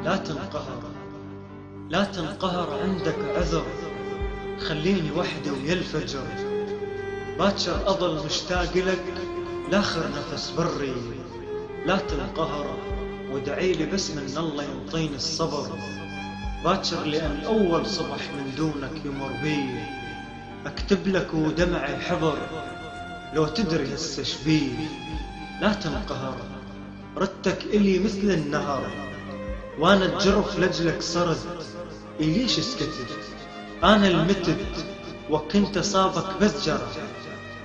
لا تنقهر، لا تنقهر، عندك عذر. خليني وحدي ويا الفجر، باكر أظل مشتاق لك لاخر نفس بري. لا تنقهر وادعيلي بس من الله ينطيني الصبر، باكر لأن أول صبح من دونك يمر بي. أكتب لك ودمعي حضر لو تدري هسه شبيه. لا تنقهر، ردتك إلي مثل النهر، وانا الجرف لجلك صرد. ليش سكتت؟ انا المتد وكنت صابك بس جرح،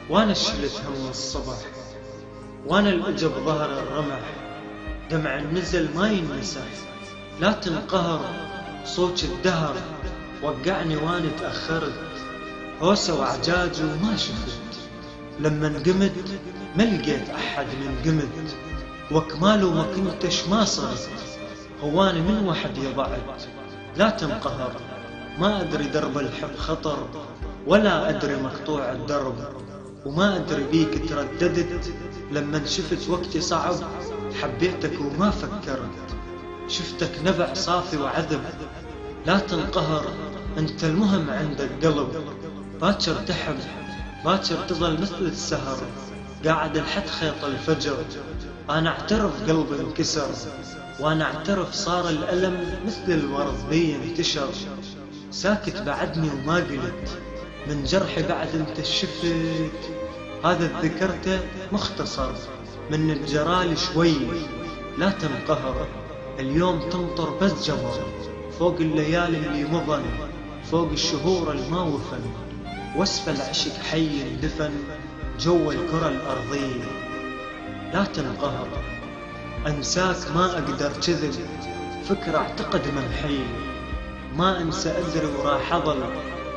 وانا شلت هم الصبح، وانا الاجب ظهر الرمح، دمع النزل ما ينمسح. لا تنقهر، صوت الدهر وقعني وانا تأخرت، هوسة وعجاج وما شفت. لما انقمت ما لقيت احد من قمت، وكماله ما كنتش ما صرت، هواني من وحدي ضعت. لا تنقهر، ما أدري درب الحب خطر، ولا أدري مقطوع الدرب، وما أدري بيك ترددت. لما شفت وقتي صعب حبيتك وما فكرت، شفتك نبع صافي وعذب. لا تنقهر، أنت المهم عندك قلب، باكر تحب، باكر تظل مثل السهر، قاعد لحد خيط الفجر. أنا اعترف قلبي انكسر، وانا اعترف صار الألم مثل الورد بي انتشر. ساكت بعدني وما قلت، من جرحي بعد انت شفت. هذا ذكرته مختصر من الجرال شوي. لا تنقهر، اليوم تمطر بس جمر، فوق الليالي اللي مضن، فوق الشهور الما وفن، واسفل العشق حي اندفن جو الكرة الأرضية. لا تنقهر، أنساك ما أقدر كذب، فكرة أعتقد منحي، ما أنسى أدري وراح أظل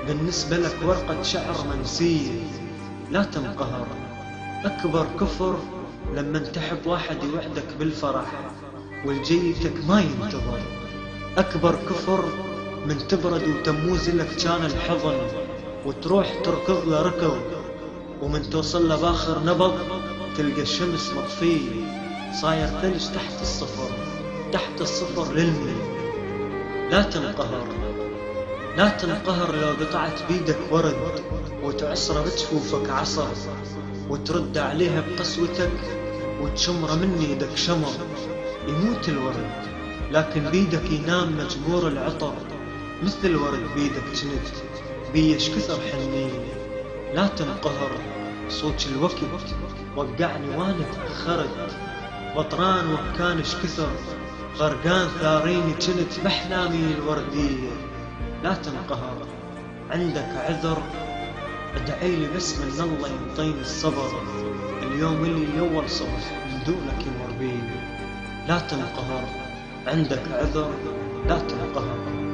بالنسبة لك ورقة شعر منسية. لا تنقهر، أكبر كفر لما تحب واحد يوعدك بالفرح والجيتك ما ينتظر. أكبر كفر من تبرد وتموز لك كان الحضن، وتروح تركض له ركض، ومن توصل له باخر نبض تلقى الشمس مطفية، صاير ثلج تحت الصفر، تحت الصفر للمي. لا تنقهر، لا تنقهر لو قطعت بيدك ورد وتعصر بجفوفك عصر، وترد عليها بقسوتك وتشمر من ايدك شمر. يموت الورد لكن بيدك ينام مجبور العطر، مثل الورد بيدك جنت بيش كثر حنين. لا تنقهر، صوت الوقت وقعني وانا تأخرت، بطران وكانش كثر، غرقان ثاريني جنت بأحلامي الوردية. لا تنقهر، عندك عذر، ادعيلي بس من الله ينطيني الصبر، اليوم اللي أول صبح من دونك يمر بي. لا تنقهر، عندك عذر، لا تنقهر.